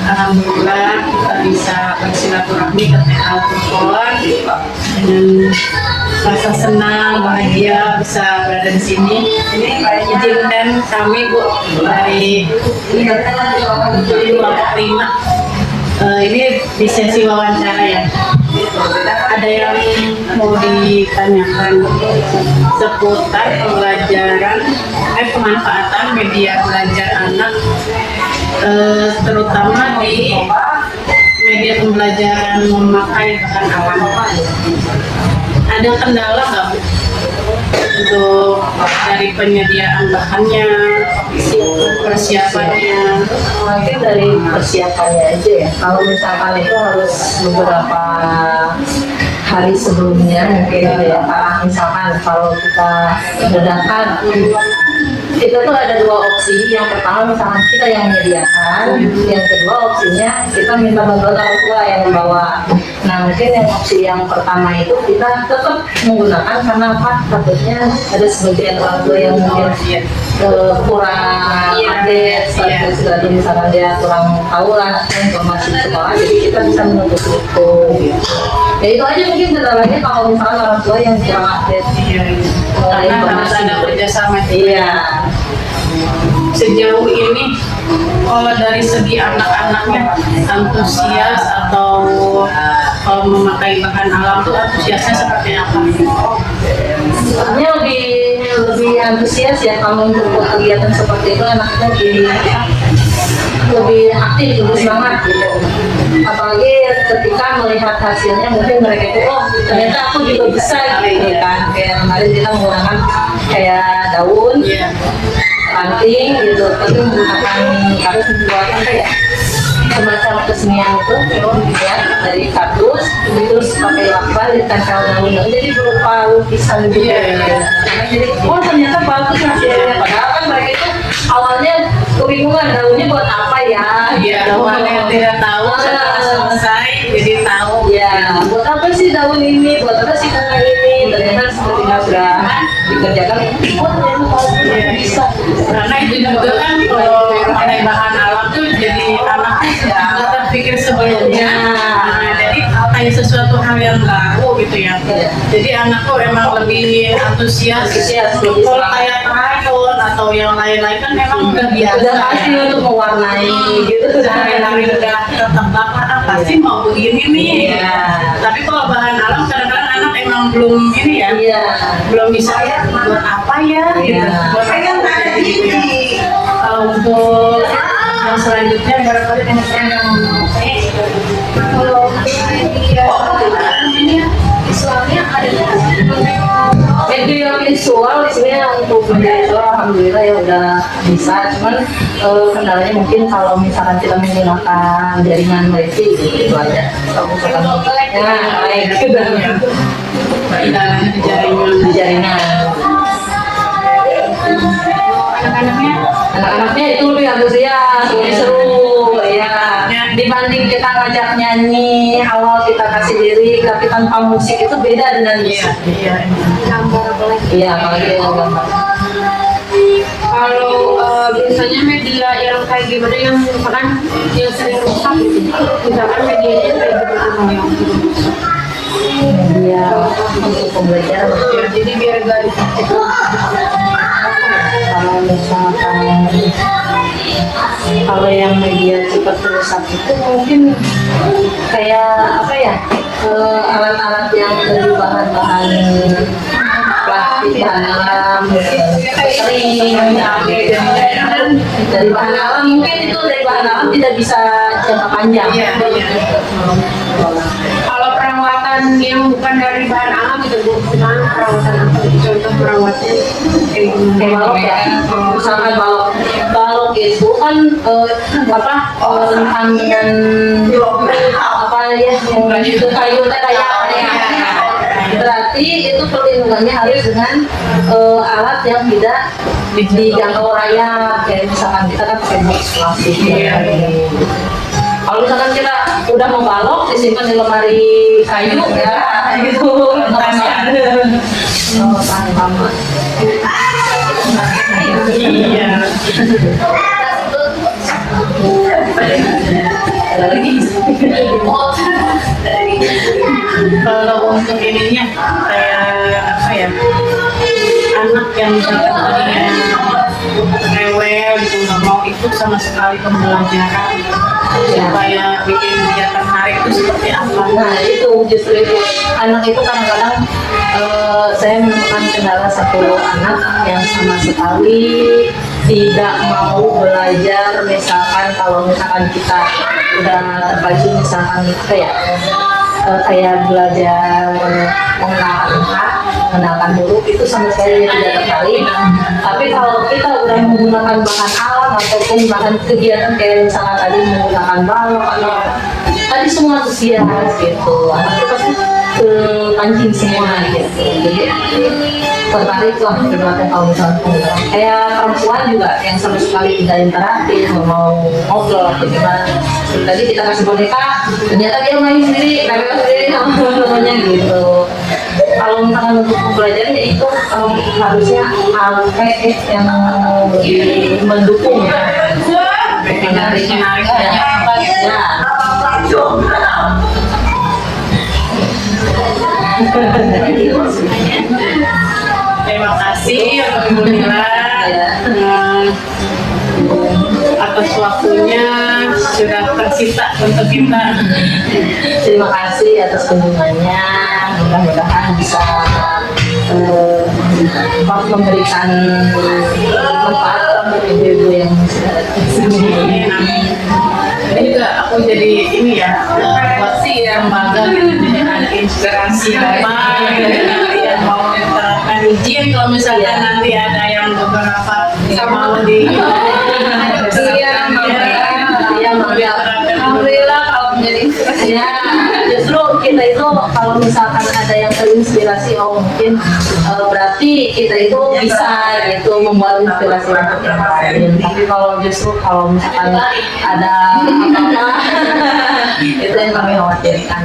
Alhamdulillah kita bisa bersilaturahmi ke Al-Quran dengan rasa senang, bahagia bisa berada di sini. Izinkan kami Bu dari kelompok 5 ini di sesi wawancara ya. Ada yang mau ditanyakan seputar pembelajaran, pemanfaatan media belajar anak, terutama di media pembelajaran memakai bahan alam. Ada kendala nggak Bu untuk dari penyediaan bahannya, persiapannya? Mungkin dari persiapannya aja ya. Kalau misalkan itu harus beberapa hari sebelumnya mungkin ya. Misalkan kalau kita dadakan, kita tuh ada dua opsi. Yang pertama misalkan kita yang menyediakan, yang kedua opsinya kita minta bantuan orang tua yang membawa. Nah mungkin yang opsi yang pertama itu kita tetap menggunakan karena apa? Takutnya ada sebagian orang tua yang mungkin kurang update, sudah misalkan dia kurang tahu lah informasi sekolah, jadi kita bisa menuntut itu. Ya itu aja mungkin kendalanya kalau misalkan orang tua yang kurang update mengenai informasi. Ada kerjasama. Iya. Sejauh ini kalau dari segi anak-anaknya antusias atau kalau memakai bahan alam itu antusiasnya seperti apa? Sebenarnya lebih antusias ya kalau untuk kegiatan seperti itu, anaknya lebih aktif, lebih semangat gitu. Apalagi ketika melihat hasilnya mungkin mereka itu ternyata aku juga bisa gitu kan. Kayak kemarin kita menggunakan kayak daun, ranting gitu, tapi menggunakan harus membuat apa ya, semacam kesenian itu ya, dari kardus terus pakai lakban ditempel daun-daun jadi berupa lukisan gitu. Jadi ternyata bagus hasilnya, padahal kan mereka itu awalnya kebingungan daunnya buat apa ya. Awalnya tidak tahu, setelah selesai jadi tahu. Buat apa sih daun ini, buat apa sih bunga ini, ternyata ketika sudah dikerjakan, ternyata bisa. Karena itu juga kan kalau mengenai bahan alam tuh jadi anaknya nggak terpikir sebelumnya. Jadi kayak sesuatu hal yang baru gitu ya. Jadi anakku emang lebih antusias. Kalau kayak krayon atau yang lain-lain kan memang udah biasa. Udah pasti untuk mewarnai gitu. Sehari-hari udah ketebak pasti mau begini nih. Tapi kalau bahan alam kadang-kadang anak emang belum ini ya. Belum bisa buat apa ya gitu. Buat apa ya? Untuk yang selanjutnya barangkali teman-teman yang kalau ini Islamnya ada media visual di sini untuk media visual alhamdulillah ya udah bisa, cuman kendalanya mungkin kalau misalkan kita menggunakan jaringan wifi gitu aja. Kalau misalkan di jaringan. Anak-anaknya itu lebih antusias, lebih seru ya. Dibanding kita ngajak nyanyi, awal kita kasih lirik, tapi tanpa musik itu beda dengan musik. Apalagi dengan gambar. Kalau biasanya media yang kayak gimana yang kan yang sering rusak gitu, misalkan medianya kayak gimana yang media untuk pembelajaran. Jadi biar gak kalau misalkan kalau yang media cepat rusak itu mungkin kayak apa ya, alat-alat yang dari bahan-bahan plastik, bahan alam, sering dari bahan alam, mungkin itu dari bahan alam tidak bisa jangka panjang. kalau perawatan yang bukan dari bahan alam itu bukan perawatan apa, contoh perawatnya Kayak balok ya, misalkan balok itu kan dengan apa ya, itu kayu kayak berarti itu perlindungannya harus dengan alat yang tidak dijangkau rayap, kayak misalkan kita kan pakai box plastik. Kalau misalkan kita udah membalok disimpan di lemari kayu ya gitu, tahan lama. Iya. Ada lagi. Kalau untuk ininya kayak apa ya, anak yang misalkan tadinya rewel gitu, nggak mau ikut sama sekali pembelajaran, supaya bikin dia tertarik itu seperti apa? Nah itu justru itu, anak itu kadang-kadang saya menemukan kendala satu anak yang sama sekali tidak mau belajar. Misalkan kalau misalkan kita udah terbagi misalkan kayak belajar mengenalkan huruf itu sama sekali dia tidak tertarik. Tapi kalau kita udah menggunakan bahan alam ataupun bahan kegiatan kayak misalkan tadi menggunakan balok atau tadi semua antusias gitu, anak itu pasti kepancing semua gitu. Jadi tertarik lah berlatih kalau misalnya penggunaan. Kayak perempuan juga yang sama sekali tidak interaktif, mau ngobrol atau gimana. Tadi kita kasih boneka, ternyata dia main sendiri, mereka sendiri sama teman-temannya gitu. Kalau misalkan untuk pembelajaran ya itu harusnya pakai yang lebih mendukung, menarik ya. Terima kasih Ibu Mila atas waktunya sudah tersita untuk kita. Terima kasih atas kunjungannya. Mudah-mudahan bisa memberikan manfaat untuk ibu-ibu yang sudah datang ke sini. Ini juga aku jadi ini ya, motivasi yang bangga dengan inspirasi Bapak yang mau menerapkan izin kalau misalkan nanti ada yang beberapa yang mau di Alhamdulillah kalau menjadi inspirasi ya, justru kita itu kalau misalkan ada yang terinspirasi, oh mungkin berarti kita itu bisa gitu membuat inspirasi untuk yang lain. Tapi kalau justru kalau misalkan ada apa-apa itu yang kami khawatirkan.